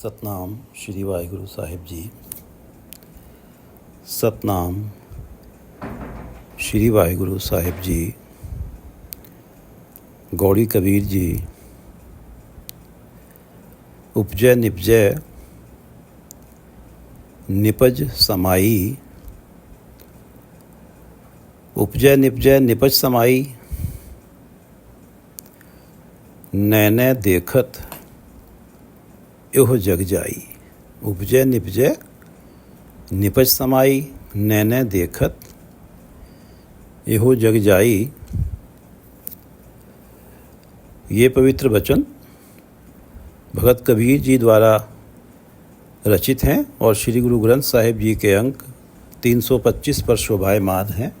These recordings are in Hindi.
ਸਤਨਾਮ ਸ਼੍ਰੀ ਵਾਹਿਗੁਰੂ ਸਾਹਿਬ ਜੀ। ਸਤਨਾਮ ਸ਼੍ਰੀ ਵਾਹਿਗੁਰੂ ਸਾਹਿਬ ਜੀ। ਗੌੜੀ ਕਬੀਰ ਜੀ। ਉਪਜੈ ਨਿਪਜੈ ਨਿਪਜ ਸਮਾਈ। ਉਪਜੈ ਨਿਪਜੈ ਨਿਪਜ ਸਮਾਈ। ਨੈਣੈ ਦੇਖਤ ਇਹੋ ਜਗ ਜਾਈ। उपजय निपजय निपज समाई। नैने देखत एहो जग जाई। ये पवित्र वचन भगत कबीर जी द्वारा रचित हैं और श्री गुरु ग्रंथ साहिब जी के अंक 325 पर शोभायमान हैं।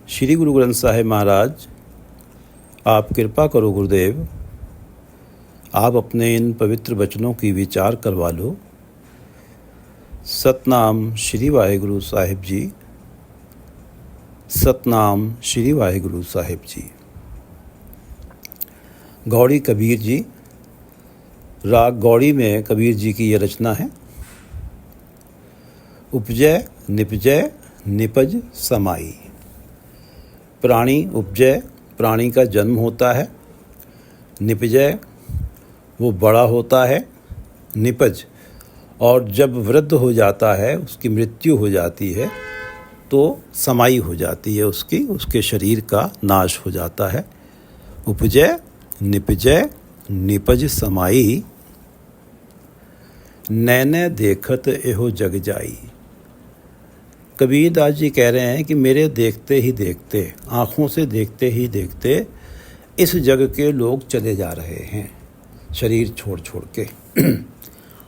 श्री गुरु ग्रंथ साहिब महाराज, आप कृपा करो गुरुदेव, आप अपने इन पवित्र वचनों की विचार करवा लो। सतनाम श्री वाहिगुरु साहिब जी। सतनाम श्री वाहिगुरु साहिब जी। गौड़ी कबीर जी। राग गौड़ी में कबीर जी की ये रचना है। उपजय निपजय निपज समाई। प्राणी उपजय, प्राणी का जन्म होता है। निपजय, वो बड़ा होता है। निपज, और जब वृद्ध हो जाता है, उसकी मृत्यु हो जाती है, तो समाई हो जाती है उसके शरीर का नाश हो जाता है। उपजय निपजय निपज समाई। नैने देखत एहो जग जाई। कबीर दास जी कह रहे हैं कि मेरे देखते ही देखते, आँखों से देखते ही देखते इस जग के लोग चले जा रहे हैं, शरीर छोड़ छोड़ के।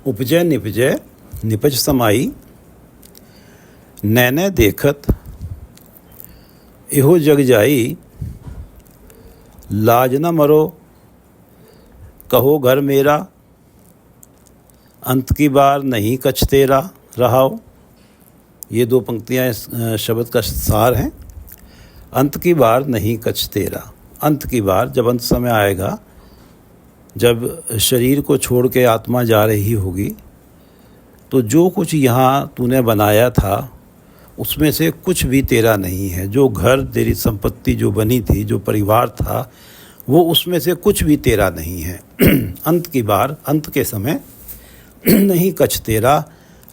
उपजय निपजय निपज समाई। नैने देखत एहो जग जाई। लाज न मरो कहो घर मेरा, अंत की बार नहीं कछ तेरा रहाओ। ये दो पंक्तियाँ इस शब्द का सार हैं। अंत की बार नहीं कछ तेरा। अंत की बार, जब अंत समय आएगा, जब शरीर को छोड़ के आत्मा जा रही होगी, तो जो कुछ यहाँ तूने बनाया था उसमें से कुछ भी तेरा नहीं है। जो घर, तेरी संपत्ति जो बनी थी, जो परिवार था, वो उसमें से कुछ भी तेरा नहीं है। अंत की बार, अंत के समय नहीं कछ तेरा।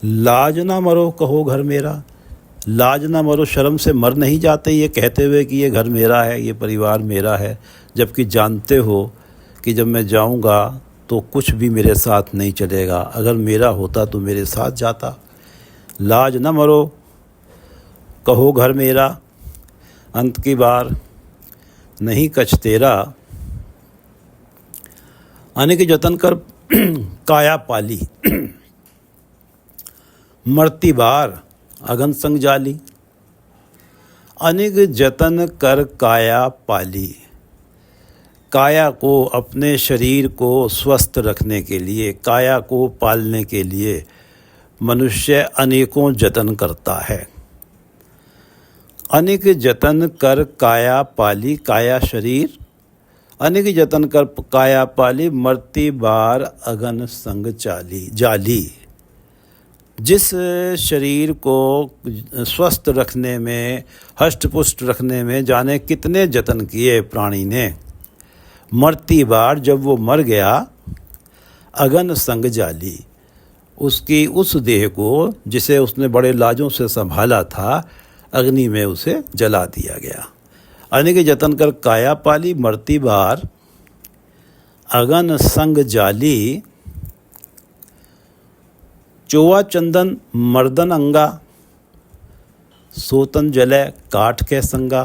लाज ना मरो कहो घर मेरा। लाज ना मरो, शर्म से मर नहीं जाते ये कहते हुए कि ये घर मेरा है, ये परिवार मेरा है, जबकि जानते हो कि जब मैं जाऊंगा तो कुछ भी मेरे साथ नहीं चलेगा। अगर मेरा होता तो मेरे साथ जाता। लाज न मरो कहो घर मेरा, अंत की बार नहीं कछ तेरा। अनेक जतन कर काया पाली। मरती बार अगन संग जाली। अनेक जतन कर काया पाली। काया को, अपने शरीर को स्वस्थ रखने के लिए, काया को पालने के लिए मनुष्य अनेकों जतन करता है। अनेक जतन कर काया पाली। काया शरीर। अनेक जतन कर काया पाली। मरती बार अगन संग चाली जाली। जिस शरीर को स्वस्थ रखने में, हष्ट पुष्ट रखने में जाने कितने जतन किए प्राणी ने, मरती बार जब वो मर गया, अगन संग जाली, उसकी उस देह को जिसे उसने बड़े लाजों से संभाला था, अग्नि में उसे जला दिया गया। अनेक जतन कर काया पाली। मरती बार अगन संग जाली। चोवा चंदन मर्दन अंगा। सोतन जले काठ के संगा।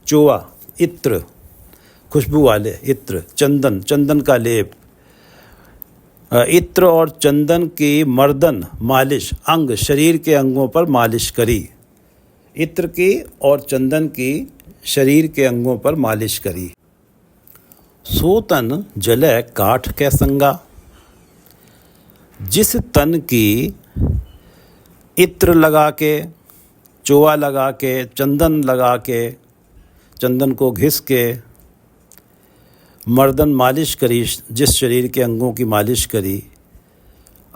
चोवा, इत्र, खुशबू वाले इत्र। चंदन, चंदन का लेप। इत्र और चंदन की मर्दन, मालिश, अंग, शरीर के अंगों पर मालिश करी। इत्र की और चंदन की शरीर के अंगों पर मालिश करी। सोतन जले काठ के संगा। जिस तन की इत्र लगा के, चोवा लगा के, चंदन लगा के, चंदन को घिस के मर्दन मालिश करी, जिस शरीर के अंगों की मालिश करी,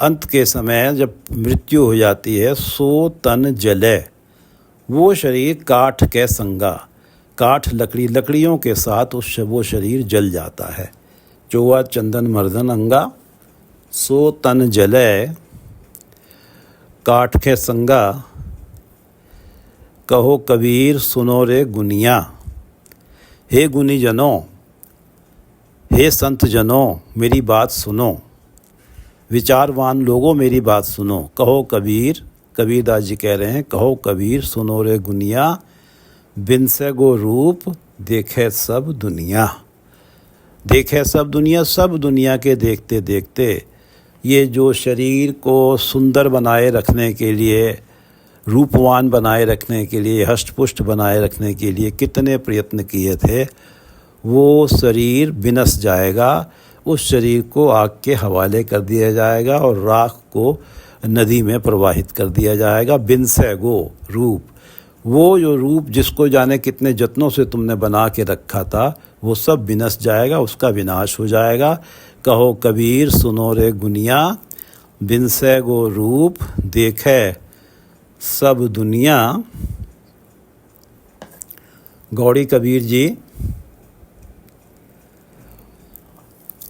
अंत के समय जब मृत्यु हो जाती है, सो तन जले, वो शरीर काठ के संगा, काठ लकड़ियों के साथ वो शरीर जल जाता है। चौवा चंदन मर्दन अंगा, सो तन जले काठ के संगा, कहो कबीर सुनो रे गुनिया। हे गुनी जनों, हे संत जनों, मेरी बात सुनो, विचारवान लोगों मेरी बात सुनो। कहो कबीर, कबीरदास जी कह रहे हैं, कहो कबीर सुनो रे गुनिया, बिन से गो रूप देखे सब दुनिया। देखे सब दुनिया, सब दुनिया के देखते देखते ये जो शरीर को सुंदर बनाए रखने के लिए, रूपवान बनाए रखने के लिए, हष्टपुष्ट बनाए रखने के लिए कितने प्रयत्न किए थे, वो शरीर विनस जाएगा। उस शरीर को आग के हवाले कर दिया जाएगा और राख को नदी में प्रवाहित कर दिया जाएगा। बिन से गो रूप, वो जो रूप जिसको जाने कितने जत्नों से तुमने बना के रखा था, वो सब विनस जाएगा, उसका विनाश हो जाएगा। कहो कबीर सुनो रे गुनिया, बिन से गो रूप देखे सब दुनिया। गौड़ी कबीर जी,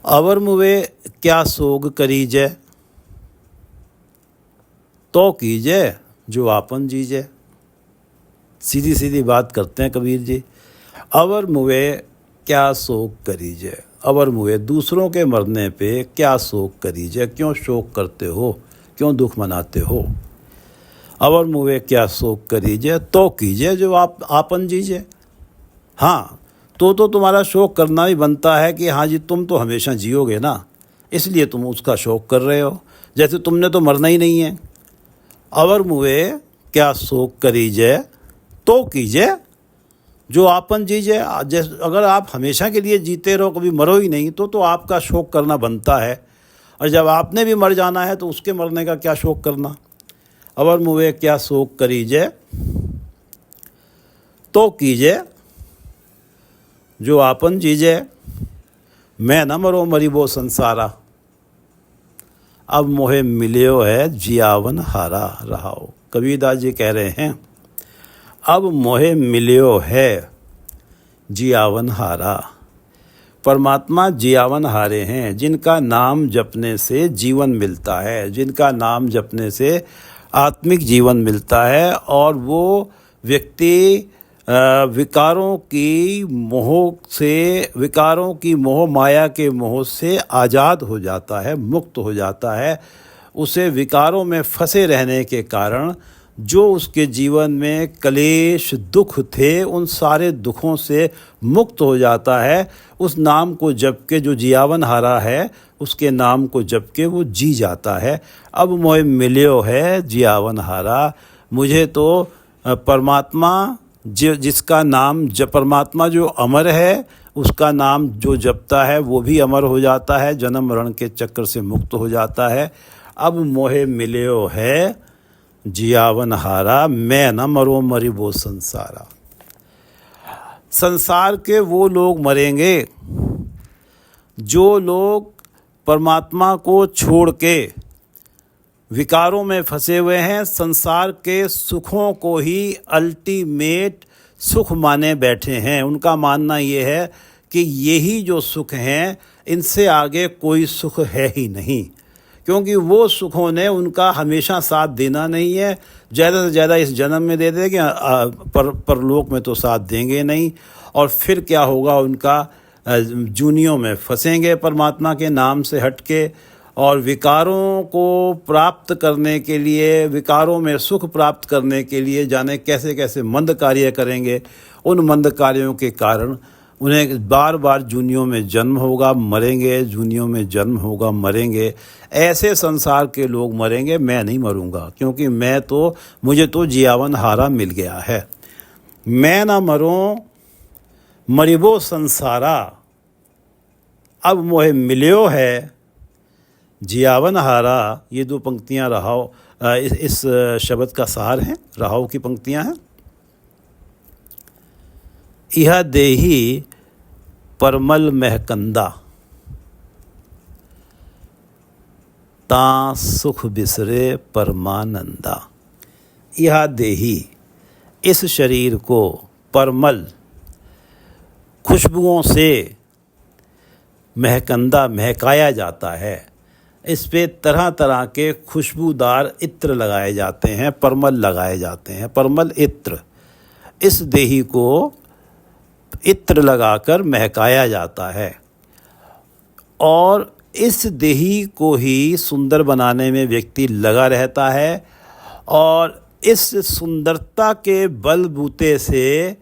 अवर मुवे क्या सोग करीजे, तो कीजे जो आपन जीजे। सीधी सीधी बात करते हैं कबीर जी। अवर मुवे क्या शोक करीजे, अवर मुवे दूसरों के मरने पे क्या शोक करीजे, क्यों शोक करते हो, क्यों दुख मनाते हो। अवर मुवे क्या शोक करीजे, तो कीजिए जो आप आपन जीजे। हाँ, तो तुम्हारा शोक करना ही बनता है कि हाँ जी तुम तो हमेशा जियोगे ना, इसलिए तुम उसका शोक कर रहे हो, जैसे तुमने तो मरना ही नहीं है। अवर मुवे क्या शोक करीजे, तो कीजिए जो आपन जीजे। अगर आप हमेशा के लिए जीते रहो, कभी मरो ही नहीं, तो आपका शोक करना बनता है। और जब आपने भी मर जाना है तो उसके मरने का क्या शोक करना। अवर मुवे क्या शोक करीजे, तो कीजे जो आपन जीजे। मैं न मरो मरिबो संसारा, अब मोहे मिलियो है जियावन हारा रहाओ। कबीरदास जी कह रहे हैं, अब मोहे मिलियो है जियावन हारा। परमात्मा जियावन हारे हैं, जिनका नाम जपने से जीवन मिलता है, जिनका नाम जपने से आत्मिक जीवन मिलता है। और वो व्यक्ति विकारों की मोह माया के मोह से आज़ाद हो जाता है, मुक्त हो जाता है। उसे विकारों में फंसे रहने के कारण जो उसके जीवन में क्लेश दुख थे, उन सारे दुखों से मुक्त हो जाता है। उस नाम को जप के, जो जियावन हारा है, उसके नाम को जप के वो जी जाता है। अब मोहे मिलियो है जियावन हारा, मुझे तो परमात्मा जिसका नाम परमात्मा जो अमर है, उसका नाम जो जपता है वो भी अमर हो जाता है, जन्म मरण के चक्र से मुक्त हो जाता है। अब मोहे मिलियो है जियावन हारा, मैं न मरो मरिबो संसारा। संसार के वो लोग मरेंगे जो लोग परमात्मा को छोड़ के विकारों में फंसे हुए हैं, संसार के सुखों को ही अल्टीमेट सुख माने बैठे हैं। उनका मानना ये है कि यही जो सुख हैं, इनसे आगे कोई सुख है ही नहीं, क्योंकि वो सुखों ने उनका हमेशा साथ देना नहीं है। ज़्यादा से ज़्यादा इस जन्म में दे देंगे, परलोक में तो साथ देंगे नहीं। और फिर क्या होगा, उनका जूनियों में फंसेंगे परमात्मा के नाम से हट के, और विकारों को प्राप्त करने के लिए, विकारों में सुख प्राप्त करने के लिए जाने कैसे कैसे मंद कार्य करेंगे। उन मंद कार्यों के कारण उन्हें बार बार जूनियों में जन्म होगा, मरेंगे, जूनियों में जन्म होगा, मरेंगे। ऐसे संसार के लोग मरेंगे। मैं नहीं मरूंगा, क्योंकि मुझे तो जियावन हारा मिल गया है। मैं ना मरूं मरिबो संसारा, अब मोहे मिलियो है जियावन हारा। ये दो पंक्तियाँ रहाओ इस शब्द का सार हैं, रहाओ की पंक्तियाँ हैं। इह देही परमल महकंदा, ता सुख बिसरे परमानंदा। यह देही, इस शरीर को परमल खुशबुओं से महकाया जाता है। इस पे तरह तरह के खुशबूदार इत्र लगाए जाते हैं, परमल लगाए जाते हैं, परमल इत्र। इस देही को इत्र लगाकर महकाया जाता है और इस देही को ही सुंदर बनाने में व्यक्ति लगा रहता है और इस सुंदरता के बलबूते से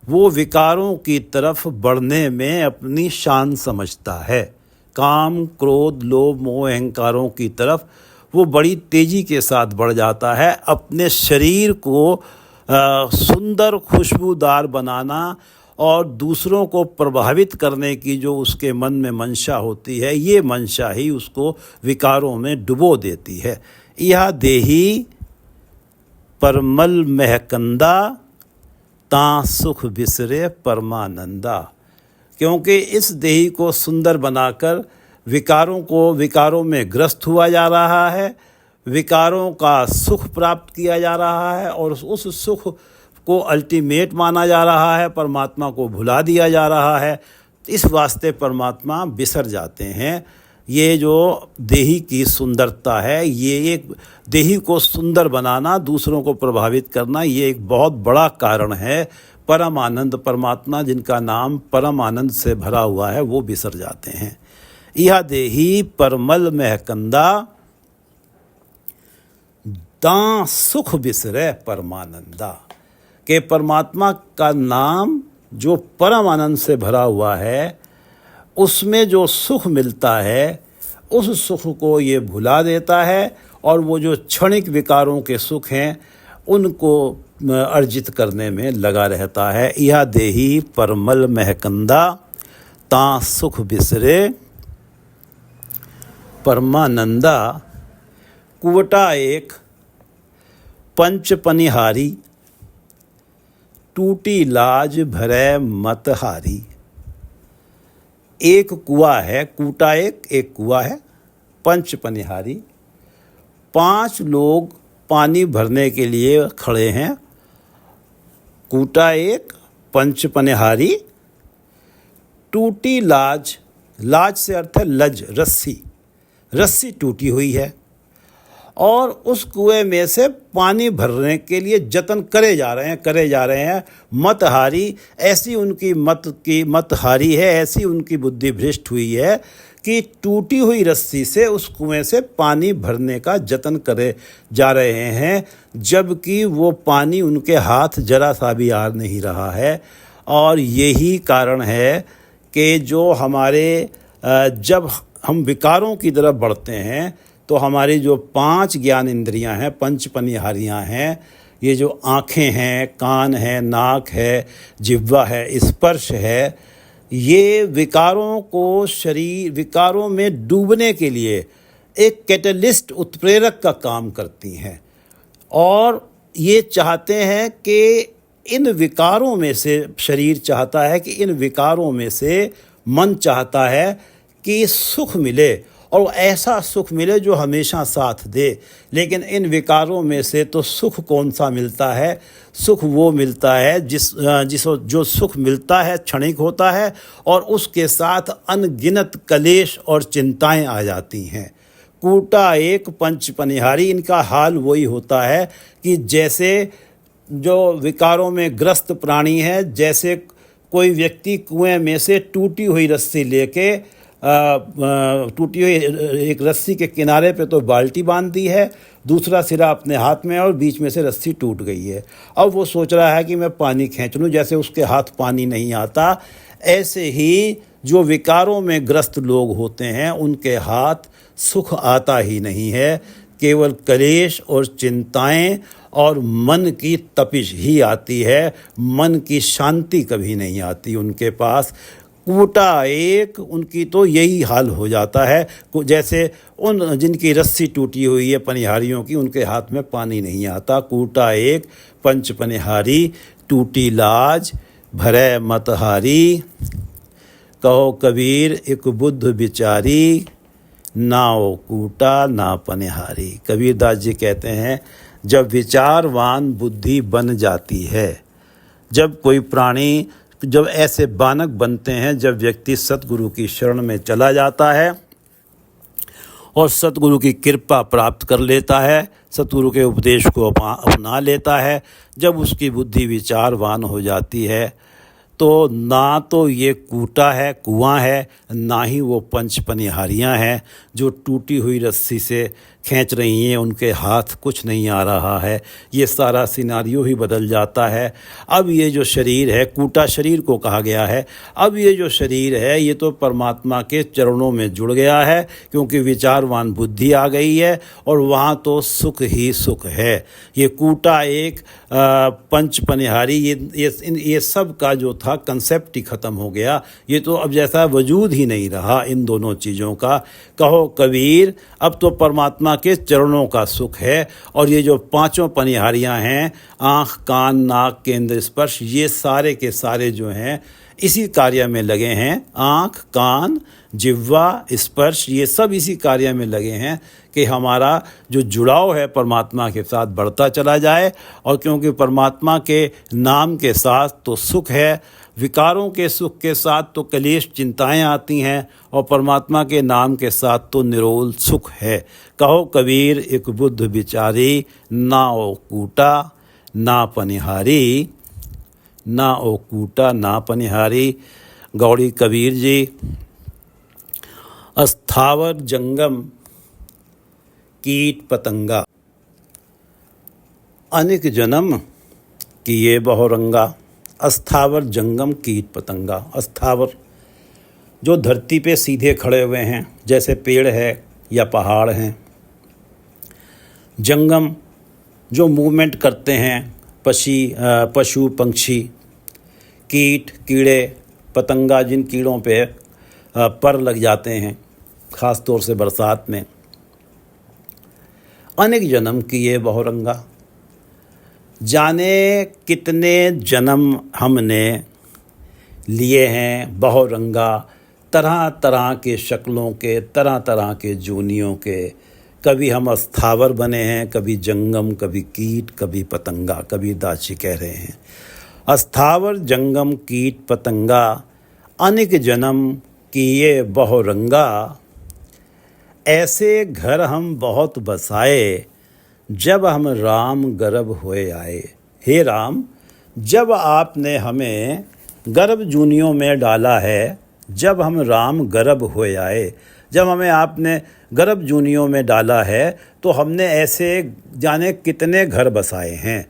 वो विकारों की तरफ बढ़ने में अपनी शान समझता है। काम, क्रोध, लोभ, मोह, अहंकारों की तरफ वो बड़ी तेज़ी के साथ बढ़ जाता है। अपने शरीर को सुंदर खुशबूदार बनाना और दूसरों को प्रभावित करने की जो उसके मन में मंशा होती है, ये मंशा ही उसको विकारों में डुबो देती है। यह देही परमल महकंदा, ता सुख बिसरे परमानंदा। क्योंकि इस देही को सुंदर बनाकर विकारों में ग्रस्त हुआ जा रहा है, विकारों का सुख प्राप्त किया जा रहा है और उस सुख को अल्टीमेट माना जा रहा है, परमात्मा को भुला दिया जा रहा है। इस वास्ते परमात्मा बिसर जाते हैं। ये जो देही की सुंदरता है, ये एक देही को सुंदर बनाना, दूसरों को प्रभावित करना, ये एक बहुत बड़ा कारण है। परम आनंद परमात्मा, जिनका नाम परम आनंद से भरा हुआ है, वो बिसर जाते हैं। यह देही परमल महकंदा, ता सुख बिसरे परमानंदा। के परमात्मा का नाम जो परम आनंद से भरा हुआ है, उसमें जो सुख मिलता है, उस सुख को ये भुला देता है और वो जो क्षणिक विकारों के सुख हैं उनको अर्जित करने में लगा रहता है। यह देही परमल महकंदा, ता सुख बिसरे परमानंदा। कुवटा एक पंच पनिहारी, टूटी लाज भरे मत हारी। एक कुआ है, कूटा एक कुआ है, पंच पनिहारी, 5 लोग पानी भरने के लिए खड़े हैं। कूटा एक, पंच पनिहारी, टूटी लाज, लाज से अर्थ है लज, रस्सी टूटी हुई है और उस कुएं में से पानी भरने के लिए जतन करे जा रहे हैं। मत हारी, ऐसी उनकी मत हारी है, ऐसी उनकी बुद्धि भ्रष्ट हुई है कि टूटी हुई रस्सी से उस कुएं से पानी भरने का जतन करे जा रहे हैं, जबकि वो पानी उनके हाथ जरा सा भी आ नहीं रहा है। और यही कारण है कि जो हमारे जब हम विकारों की तरफ बढ़ते हैं तो हमारी जो 5 ज्ञान इंद्रियां हैं, पंच पनिहारियां हैं, ये जो आँखें हैं, कान है, नाक है, जिह्वा है, स्पर्श है, ये विकारों में डूबने के लिए एक कैटलिस्ट, उत्प्रेरक का काम करती हैं और ये चाहते हैं कि इन विकारों में से, शरीर चाहता है कि इन विकारों में से, मन चाहता है कि सुख मिले और ऐसा सुख मिले जो हमेशा साथ दे। लेकिन इन विकारों में से तो सुख कौन सा मिलता है? सुख वो मिलता है जो सुख मिलता है क्षणिक होता है और उसके साथ अनगिनत कलेश और चिंताएं आ जाती हैं। कूटा एक पंच पनिहारी, इनका हाल वही होता है कि जैसे जो विकारों में ग्रस्त प्राणी है, जैसे कोई व्यक्ति कुएं में से टूटी हुई रस्सी लेके टूटी हुई एक रस्सी के किनारे पे तो बाल्टी बांध दी है, दूसरा सिरा अपने हाथ में और बीच में से रस्सी टूट गई है। अब वो सोच रहा है कि मैं पानी खींच लूँ, जैसे उसके हाथ पानी नहीं आता, ऐसे ही जो विकारों में ग्रस्त लोग होते हैं उनके हाथ सुख आता ही नहीं है, केवल कलेश और चिंताएं और मन की तपिश ही आती है, मन की शांति कभी नहीं आती उनके पास। कूटा एक, उनकी तो यही हाल हो जाता है, जैसे उन जिनकी रस्सी टूटी हुई है पनिहारियों की, उनके हाथ में पानी नहीं आता। कूटा एक पंच पनिहारी, टूटी लाज भरे मत हारी। कहो कबीर एक बुद्ध बिचारी, नाव कूटा ना पनिहारी। कबीरदास जी कहते हैं जब विचारवान बुद्धि बन जाती है, जब कोई प्राणी, जब ऐसे बानक बनते हैं, जब व्यक्ति सतगुरु की शरण में चला जाता है और सतगुरु की कृपा प्राप्त कर लेता है, सतगुरु के उपदेश को अपना लेता है, जब उसकी बुद्धि विचारवान हो जाती है तो ना तो ये कूटा है, कुआं है, ना ही वो पंच पनिहारियाँ हैं जो टूटी हुई रस्सी से खींच रही हैं, उनके हाथ कुछ नहीं आ रहा है। ये सारा सिनारियो ही बदल जाता है। अब ये जो शरीर है, कूटा शरीर को कहा गया है, अब ये जो शरीर है ये तो परमात्मा के चरणों में जुड़ गया है, क्योंकि विचारवान बुद्धि आ गई है और वहाँ तो सुख ही सुख है। ये कूटा एक पंच पनिहारी, ये सब का जो था कंसेप्ट ही ख़त्म हो गया। ये तो अब जैसा वजूद ही नहीं रहा इन दोनों चीज़ों का। कहो कबीर अब तो परमात्मा के चरणों का सुख है। और ये जो पांचों पनिहारियां हैं, आँख कान नाक केंद्र स्पर्श, ये सारे के सारे जो हैं इसी कार्य में लगे हैं। आँख कान जिह्वा स्पर्श ये सब इसी कार्य में लगे हैं कि हमारा जो जुड़ाव है परमात्मा के साथ बढ़ता चला जाए। और क्योंकि परमात्मा के नाम के साथ तो सुख है, विकारों के सुख के साथ तो कलेश चिंताएं आती हैं, और परमात्मा के नाम के साथ तो निरोल सुख है। कहो कबीर एक बुद्ध बिचारी, ना ओ कूटा ना पनिहारी, ना ओ कूटा ना पनिहारी। गौड़ी कबीर जी। अस्थावर जंगम कीट पतंगा, अनेक जन्म किए बहुरंगा। अस्थावर जंगम कीट पतंगा। अस्थावर जो धरती पे सीधे खड़े हुए हैं, जैसे पेड़ है या पहाड़ हैं। जंगम जो मूवमेंट करते हैं, पशु पंक्षी। कीट कीड़े, पतंगा जिन कीड़ों पे पर लग जाते हैं, ख़ास तौर से बरसात में। अनेक जन्म किए बहुरंगा, जाने कितने जन्म हमने लिए हैं बहुरंगा, तरह तरह के शक्लों के, तरह तरह के जूनियों के। कभी हम अस्थावर बने हैं, कभी जंगम, कभी कीट, कभी पतंगा। कबीरदास जी कह रहे हैं अस्थावर जंगम कीट पतंगा, अनेक जन्म किए बहुरंगा। ऐसे घर हम बहुत बसाए, जब हम राम गर्भ होए आए। हे राम, जब आपने हमें गर्भ जूनियों में डाला है, जब हम राम गर्भ होए आए, जब हमें आपने गर्भ जूनियों में डाला है, तो हमने ऐसे जाने कितने घर बसाए हैं,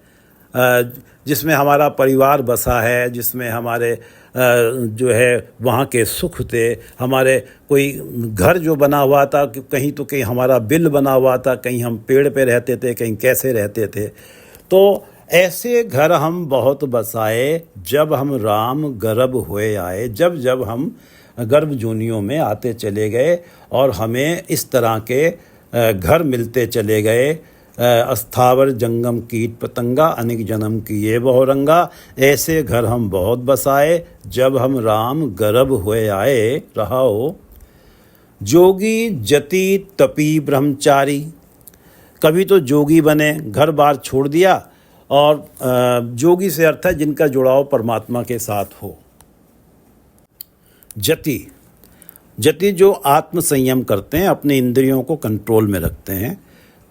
जिसमें हमारा परिवार बसा है, जिसमें हमारे जो है वहाँ के सुख थे। हमारे कोई घर जो बना हुआ था, कहीं तो कहीं हमारा बिल बना हुआ था, कहीं हम पेड़ पे रहते थे, कहीं कैसे रहते थे। तो ऐसे घर हम बहुत बसाए, जब हम राम गर्भ हुए आए, जब जब हम गर्भ जूनियों में आते चले गए और हमें इस तरह के घर मिलते चले गए। अस्थावर जंगम कीट पतंगा, अनेक जन्म किए बहुरंगा। ऐसे घर हम बहुत बसाए, जब हम राम गर्भ हुए आए। रहाओ जोगी जति तपी ब्रह्मचारी, कभी तो जोगी बने, घर बार छोड़ दिया। और जोगी से अर्थ है जिनका जुड़ाव परमात्मा के साथ हो। जति, जति जो आत्म संयम करते हैं, अपने इंद्रियों को कंट्रोल में रखते हैं।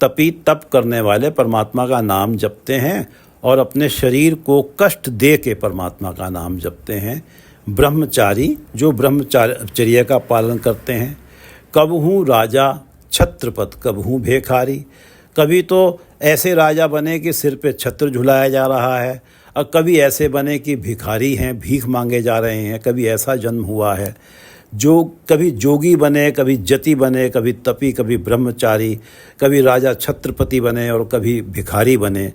तपी, तप करने वाले परमात्मा का नाम जपते हैं और अपने शरीर को कष्ट दे के परमात्मा का नाम जपते हैं। ब्रह्मचारी, जो ब्रह्मचर्य का पालन करते हैं। कबहू राजा छत्रपत, कबहू भिखारी, कभी तो ऐसे राजा बने कि सिर पे छत्र झुलाया जा रहा है, और कभी ऐसे बने कि भिखारी हैं, भीख मांगे जा रहे हैं। कभी ऐसा जन्म हुआ है। जो कभी जोगी बने, कभी जति बने, कभी तपी, कभी ब्रह्मचारी, कभी राजा छत्रपति बने और कभी भिखारी बने।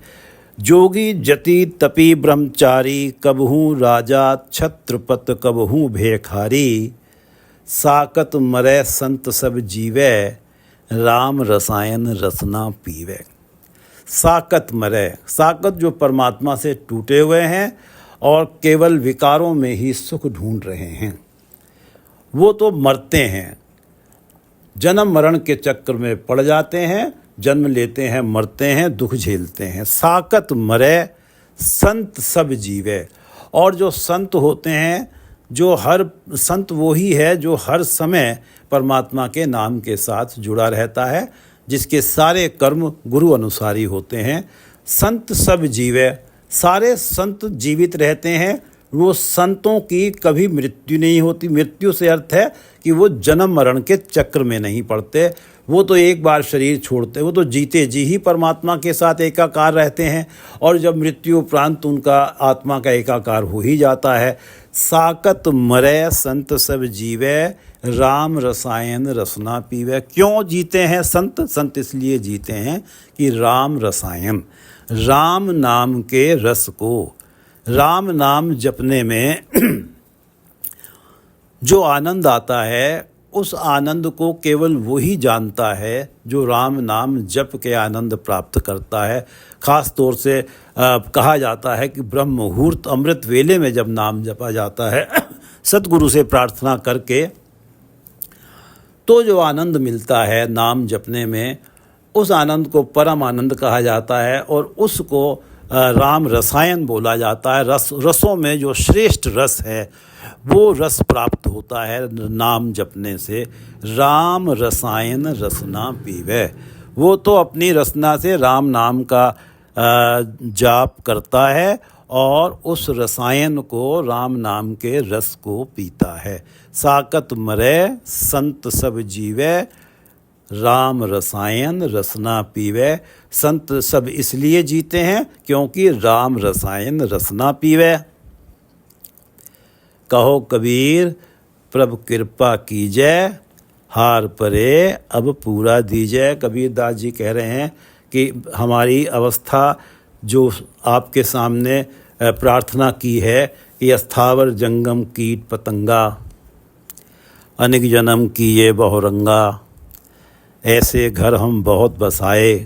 जोगी जति तपी ब्रह्मचारी, कबहू राजा छत्रपत, कबहू भिखारी। साकत मरे संत सब जीवे, राम रसायन रसना पीवे। साकत मरे, साकत जो परमात्मा से टूटे हुए हैं और केवल विकारों में ही सुख ढूंढ रहे हैं, वो तो मरते हैं। जन्म मरण के चक्र में पड़ जाते हैं, जन्म लेते हैं, मरते हैं, दुख झेलते हैं। साकत मरे संत सब जीवे। और जो संत होते हैं, जो हर संत वो ही है जो हर समय परमात्मा के नाम के साथ जुड़ा रहता है, जिसके सारे कर्म गुरु अनुसारी होते हैं। संत सब जीवे, सारे संत जीवित रहते हैं। वो संतों की कभी मृत्यु नहीं होती। मृत्यु से अर्थ है कि वो जन्म मरण के चक्र में नहीं पड़ते। वो तो एक बार शरीर छोड़ते, वो तो जीते जी ही परमात्मा के साथ एकाकार रहते हैं, और जब मृत्यु उपरांत उनका आत्मा का एकाकार हो ही जाता है। साकत मरे संत सब जीवे, राम रसायन रसना पीवे। क्यों जीते हैं संत? संत इसलिए जीते हैं कि राम रसायन, राम नाम के रस को, राम नाम जपने में जो आनंद आता है, उस आनंद को केवल वही जानता है जो राम नाम जप के आनंद प्राप्त करता है। ख़ास तौर से कहा जाता है कि ब्रह्म मुहूर्त अमृत वेले में जब नाम जपा जाता है सतगुरु से प्रार्थना करके, तो जो आनंद मिलता है नाम जपने में, उस आनंद को परम आनंद कहा जाता है, और उसको राम रसायन बोला जाता है। रसों में जो श्रेष्ठ रस है वो रस प्राप्त होता है नाम जपने से। राम रसायन रसना पीवे। वो तो अपनी रसना से राम नाम का जाप करता है और उस रसायन को, राम नाम के रस को पीता है। साकत मरे संत सब जीवे, राम रसायन रसना पीवे। संत सब इसलिए जीते हैं क्योंकि राम रसायन रसना पीवे। कहो कबीर प्रभु कृपा कीजै, हार परे अब पूरा दीजै। कबीरदास जी कह रहे हैं कि हमारी अवस्था जो आपके सामने प्रार्थना की है कि अस्थावर जंगम कीट पतंगा, अनेक जन्म किए बहुरंगा, ऐसे घर हम बहुत बसाए,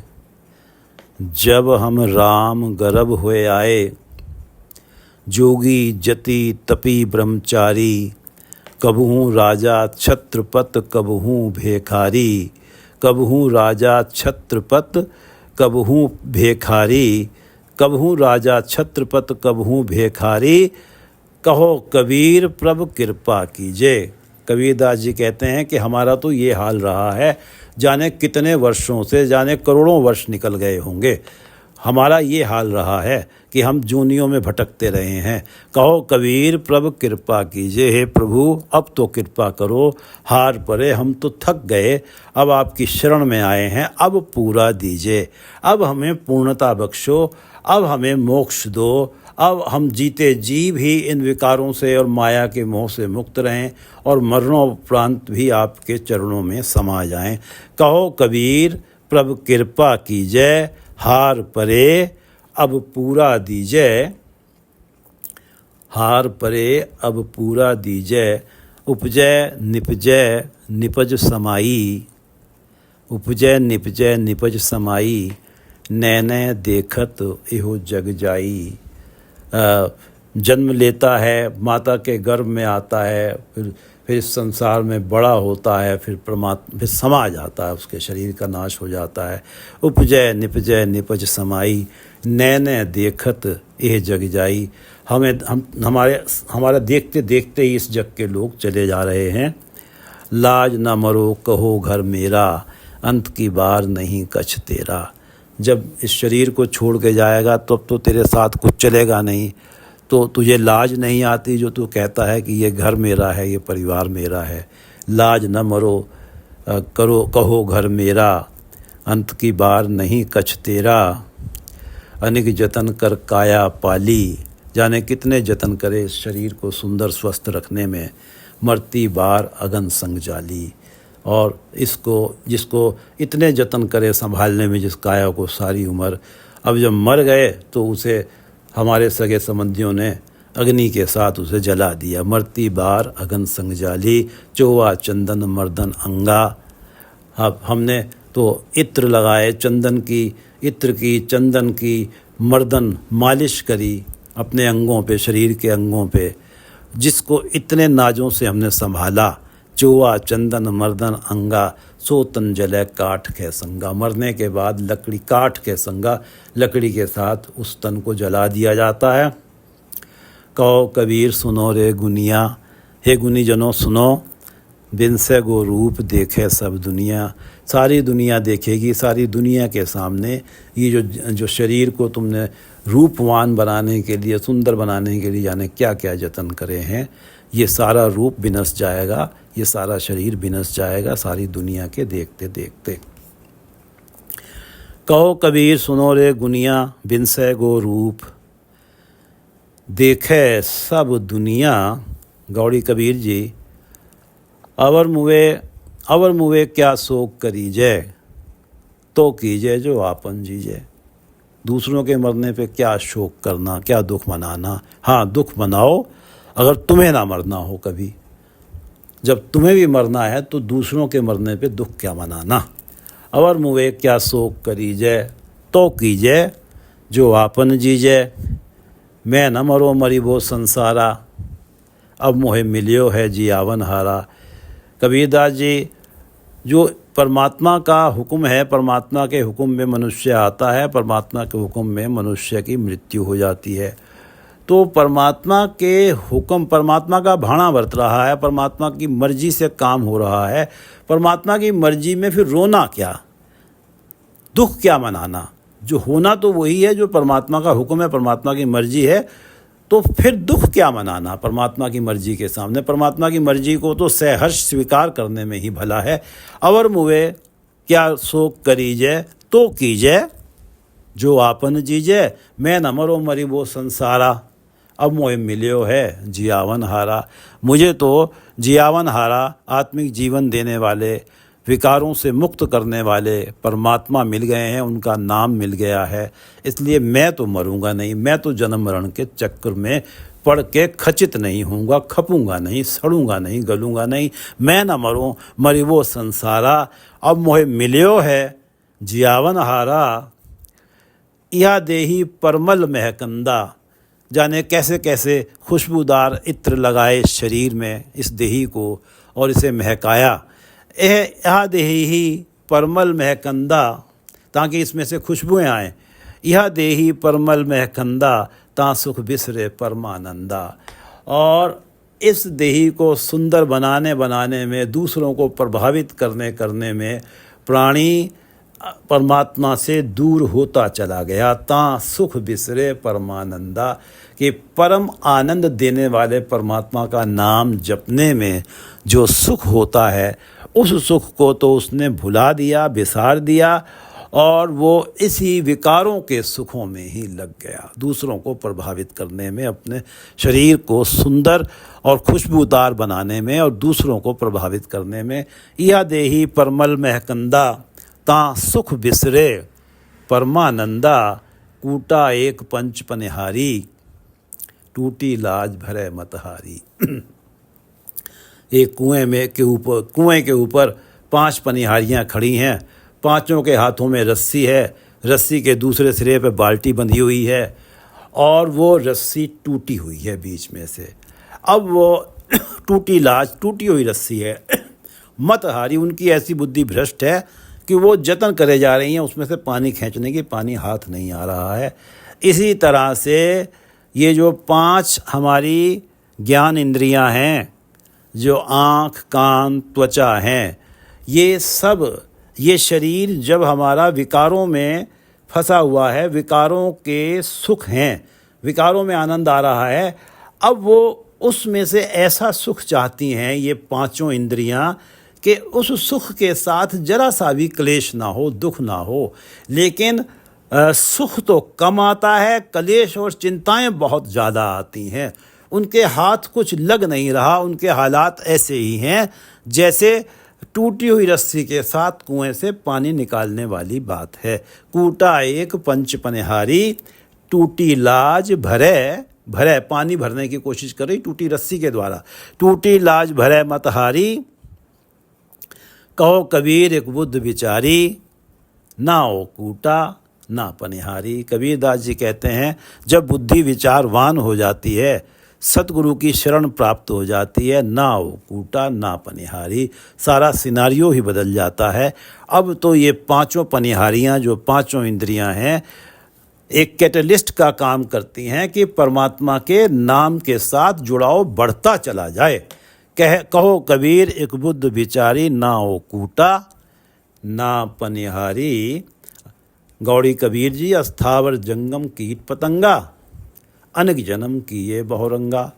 जब हम राम गर्भ हुए आए। जोगी जति तपी ब्रह्मचारी, कबहूँ राजा छत्रपत कबहूँ भेखारी। कबहूँ राजा छत्रपत कबहूँ भेखारी, कबहूँ राजा छत्रपत कबहूँ भेखारी। कहो कबीर प्रभु कृपा कीजिए। कबीरदास जी कहते हैं कि हमारा तो ये हाल रहा है, जाने कितने वर्षों से, जाने करोड़ों वर्ष निकल गए होंगे, हमारा ये हाल रहा है कि हम जूनियों में भटकते रहे हैं। कहो कबीर प्रभु कृपा कीजिए। हे प्रभु अब तो कृपा करो, हार परे हम तो थक गए, अब आपकी शरण में आए हैं, अब पूरा दीजिए, अब हमें पूर्णता बख्शो, अब हमें मोक्ष दो, अब हम जीते जी भी इन विकारों से और माया के मोह से मुक्त रहें और मरणोपरांत भी आपके चरणों में समा जाएं। कहो कबीर प्रभु कृपा कीजिए, हार परे अब पूरा दीजिए, हार परे अब पूरा दीजिए। उपजय निपजय निपज समाई, उपजय निपजय निपज समाई, नैने देखत एहो जग जाई। जन्म लेता है, माता के गर्भ में आता है, फिर इस संसार में बड़ा होता है, फिर समा जाता है, उसके शरीर का नाश हो जाता है। उपजय निपजय निपज समाई, नैने देखत एह जग जाई। हमारे देखते देखते ही इस जग के लोग चले जा रहे हैं। लाज न मरो कहो घर मेरा, अंत की बार नहीं कछ तेरा। जब इस शरीर को छोड़ के जाएगा तब तो तेरे साथ कुछ चलेगा नहीं, तो तुझे लाज नहीं आती जो तू कहता है कि ये घर मेरा है, ये परिवार मेरा है। लाज न मरो कहो घर मेरा, अंत की बार नहीं कछ तेरा। अनेक जतन कर काया पाली, जाने कितने जतन करे इस शरीर को सुंदर स्वस्थ रखने में, मरती बार अगन संग जाली। और जिसको इतने जतन करे संभालने में जिस काया को सारी उम्र, अब जब मर गए तो उसे हमारे सगे संबंधियों ने अग्नि के साथ उसे जला दिया। मरती बार अगन संग जाली, चोवा चंदन मर्दन अंगा। अब हमने तो इत्र लगाए, चंदन की, इत्र की, चंदन की, मर्दन मालिश करी अपने अंगों पे, शरीर के अंगों पे, जिसको इतने नाजों से हमने संभाला। चोवा चंदन मर्दन अंगा, सो तन जले काठ के संगा। मरने के बाद लकड़ी काठ के संगा, लकड़ी के साथ उस तन को जला दिया जाता है। कहो कबीर सुनो रे गुनिया, हे गुनी जनों सुनो, बिन से गो रूप देखे सब दुनिया। सारी दुनिया देखेगी, सारी दुनिया के सामने ये जो शरीर को तुमने रूपवान बनाने के लिए, सुंदर बनाने के लिए जाने क्या क्या जतन करे हैं, ये सारा रूप विनस जाएगा, ये सारा शरीर विनस जाएगा सारी दुनिया के देखते देखते। कहो कबीर सुनो रे गुनिया, बिन से गो रूप देखे सब दुनिया। गौड़ी कबीर जी, अवर मुवे क्या शोक करीजे, तो कीजिए जो आपन जीजे। दूसरों के मरने पे क्या शोक करना, क्या दुख मनाना। हाँ, दुख मनाओ अगर तुम्हें ना मरना हो कभी। जब तुम्हें भी मरना है तो दूसरों के मरने पे दुख क्या मनाना। अवर मुवे क्या शोक करीजे, तो कीजिए जो आपन जीजे। मैं न मरो मरी वो संसारा, अब मोहे मिलियो है जियावन हारा। कबीरदास जी, जो परमात्मा का हुक्म है, परमात्मा के हुक्म में मनुष्य आता है, परमात्मा के हुक्म में मनुष्य की मृत्यु हो जाती है। तो परमात्मा के हुक्म, परमात्मा का भाणा बरत रहा है, परमात्मा की मर्जी से काम हो रहा है। परमात्मा की मर्जी में फिर रोना क्या, दुख क्या मनाना। जो होना तो वही है, जो परमात्मा का हुक्म है, परमात्मा की मर्जी है, तो फिर दुख क्या मनाना परमात्मा की मर्जी के सामने। परमात्मा की मर्जी को तो सहर्ष स्वीकार करने में ही भला है। अवर मुवे क्या शोक करीजे, तो कीजे जो आपन जीजे। मैं न मरो मरी वो संसारा, अब मोहे मिलियो है जियावन हारा। मुझे तो जियावन हारा, आत्मिक जीवन देने वाले, विकारों से मुक्त करने वाले परमात्मा मिल गए हैं, उनका नाम मिल गया है। इसलिए मैं तो मरूंगा नहीं, मैं तो जन्म मरण के चक्र में पड़ के खचित नहीं होऊंगा, खपूंगा नहीं, सड़ूंगा नहीं, गलूंगा नहीं। मैं न मरूं मरी वो संसारा, अब मोहे मिलियो है जियावन हारा। यह देही परमल महकंदा, जाने कैसे कैसे खुशबूदार इत्र लगाए शरीर में इस देही को और इसे महकाया। यह देही ही परमल महकंदा, ताकि इसमें से खुशबुएं आएँ। यह देही परमल महकंदा, ता सुख बिसरे परमानंदा। और इस देही को सुंदर बनाने में, दूसरों को प्रभावित करने में प्राणी परमात्मा से दूर होता चला गया। ता सुख बिसरे परमानंदा, कि परम आनंद देने वाले परमात्मा का नाम जपने में जो सुख होता है, उस सुख को तो उसने भुला दिया, बिसार दिया, और वो इसी विकारों के सुखों में ही लग गया, दूसरों को प्रभावित करने में, अपने शरीर को सुंदर और खुशबूदार बनाने में और दूसरों को प्रभावित करने में। यह देही परमल महकंदा, ता सुख बिसरे परमानंदा। कूटा एक पंच पनिहारी, टूटी लाज भरे मतहारी। एक कुएं के ऊपर 5 पनिहारियाँ खड़ी हैं। पांचों के हाथों में रस्सी है, रस्सी के दूसरे सिरे पे बाल्टी बंधी हुई है और वो रस्सी टूटी हुई है बीच में से। अब वो टूटी लाज, टूटी हुई रस्सी है। मतहारी, उनकी ऐसी बुद्धि भ्रष्ट है कि वो जतन करे जा रही हैं उसमें से पानी खींचने की, पानी हाथ नहीं आ रहा है। इसी तरह से ये जो 5 हमारी ज्ञान इंद्रियां हैं, जो आँख, कान, त्वचा हैं, ये सब, ये शरीर जब हमारा विकारों में फंसा हुआ है, विकारों के सुख हैं, विकारों में आनंद आ रहा है, अब वो उसमें से ऐसा सुख चाहती हैं ये 5 इंद्रियां कि उस सुख के साथ जरा सा भी क्लेश ना हो, दुख ना हो। लेकिन सुख तो कम आता है, क्लेश और चिंताएं बहुत ज़्यादा आती हैं। उनके हाथ कुछ लग नहीं रहा, उनके हालात ऐसे ही हैं जैसे टूटी हुई रस्सी के साथ कुएं से पानी निकालने वाली बात है। कूटा एक पंच पनिहारी, टूटी लाज भरे पानी भरने की कोशिश कर रही टूटी रस्सी के द्वारा। टूटी लाज भरे मतहारी, कहो कबीर एक बुद्ध विचारी, ना हो कूटा ना पनिहारी। कबीरदास जी कहते हैं जब बुद्धि विचारवान हो जाती है, सतगुरु की शरण प्राप्त हो जाती है, ना हो कूटा ना पनिहारी, सारा सिनारियो ही बदल जाता है। अब तो ये पांचों पनिहारियाँ, जो पांचों इंद्रियां हैं, एक कैटलिस्ट का काम करती हैं कि परमात्मा के नाम के साथ जुड़ाव बढ़ता चला जाए। कहो कबीर एक बुद्ध बिचारी, ना हो कूटा ना पनिहारी। गौड़ी कबीर जी, अस्थावर जंगम कीट पतंगा, अनेक जन्म किए बहुरंगा।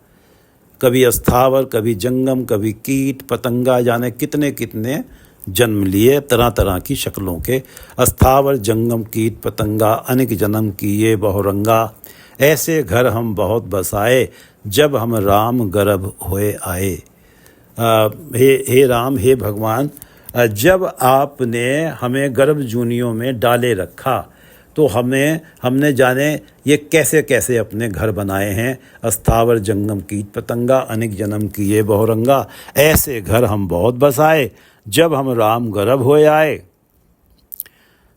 कभी अस्थावर, कभी जंगम, कभी कीट पतंगा, जाने कितने कितने जन्म लिए, तरह तरह की शक्लों के। अस्थावर जंगम कीट पतंगा, अनेक जन्म किए बहुरंगा। ऐसे घर हम बहुत बसाए, जब हम राम गर्भ होए आए। हे राम, हे भगवान, जब आपने हमें गर्भ जूनियों में डाले रखा तो हमने जाने ये कैसे कैसे अपने घर बनाए हैं। अस्थावर जंगम कीट पतंगा, अनेक जन्म किए बहुरंगा। ऐसे घर हम बहुत बसाए, जब हम राम गर्भ होए आए।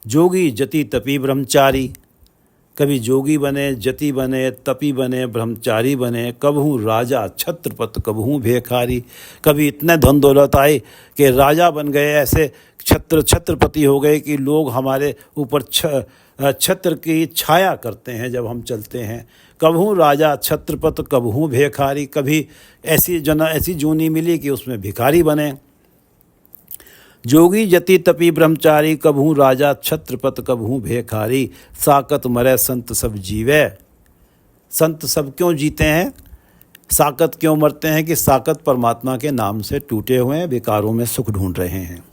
जोगी जति तपी ब्रह्मचारी, कभी जोगी बने, जति बने, तपी बने, ब्रह्मचारी बने। कबहू राजा छत्रपति, कबहू भेखारी। कभी इतने धन दौलत आए कि राजा बन गए, ऐसे छत्रपति हो गए कि लोग हमारे ऊपर छत्र की छाया करते हैं जब हम चलते हैं। कबहू राजा छत्रपति, कबहू भेखारी। कभी ऐसी जूनी मिली कि उसमें भिखारी बने। जोगी जति तपी ब्रह्मचारी, कबहू राजा छत्रपति, कबहू भेखारी। साकत मरे संत सब जीवे। संत सब क्यों जीते हैं, साकत क्यों मरते हैं? कि साकत परमात्मा के नाम से टूटे हुए हैं, विकारों में सुख ढूंढ रहे हैं।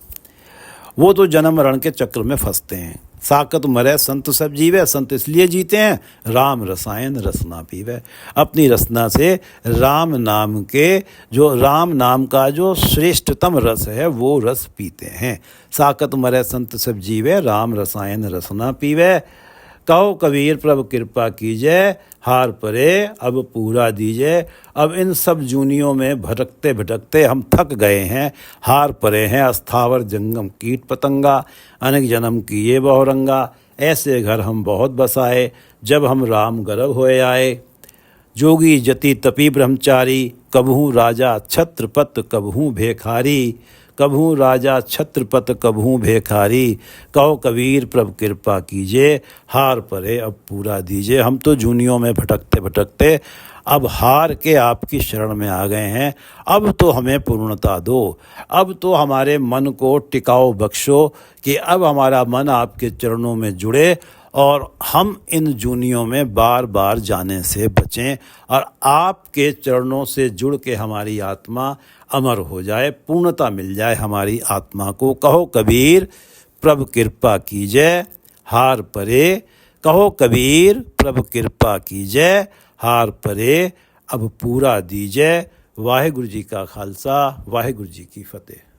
वो तो जन्म मरण के चक्र में फंसते हैं। साकत मरे संत सब जीवे, संत इसलिए जीते हैं, राम रसायन रसना पीवे। अपनी रसना से राम नाम का जो श्रेष्ठतम रस है वो रस पीते हैं। साकत मरे संत सब जीवे, राम रसायन रसना पीवे। कहो कबीर प्रभु कृपा कीजिए, हार परे अब पूरा दीजिए। अब इन सब जूनियों में भटकते भटकते हम थक गए हैं, हार परे हैं। अस्थावर जंगम कीट पतंगा, अनेक जन्म किए बहुरंगा। ऐसे घर हम बहुत बसाए, जब हम राम गर्भ होए आए। जोगी जति तपी ब्रह्मचारी, कबहू राजा छत्रपति, कबहू भेखारी। कबहू राजा छत्रपति, कबहू भेखारी। कहो कबीर प्रभु कृपा कीजिए, हार परे अब पूरा दीजिए। हम तो जूनियों में भटकते भटकते अब हार के आपकी शरण में आ गए हैं। अब तो हमें पूर्णता दो, अब तो हमारे मन को टिकाओ बख्शो कि अब हमारा मन आपके चरणों में जुड़े और हम इन जूनियों में बार बार जाने से बचें और आपके चरणों से जुड़ के हमारी आत्मा अमर हो जाए, पूर्णता मिल जाए हमारी आत्मा को। कहो कबीर प्रभु कृपा कीजिए, हार परे। कहो कबीर प्रभु कृपा कीजिए, हार परे अब पूरा दीजिए। वाहिगुरु जी का खालसा, वाहिगुरु जी की फतेह।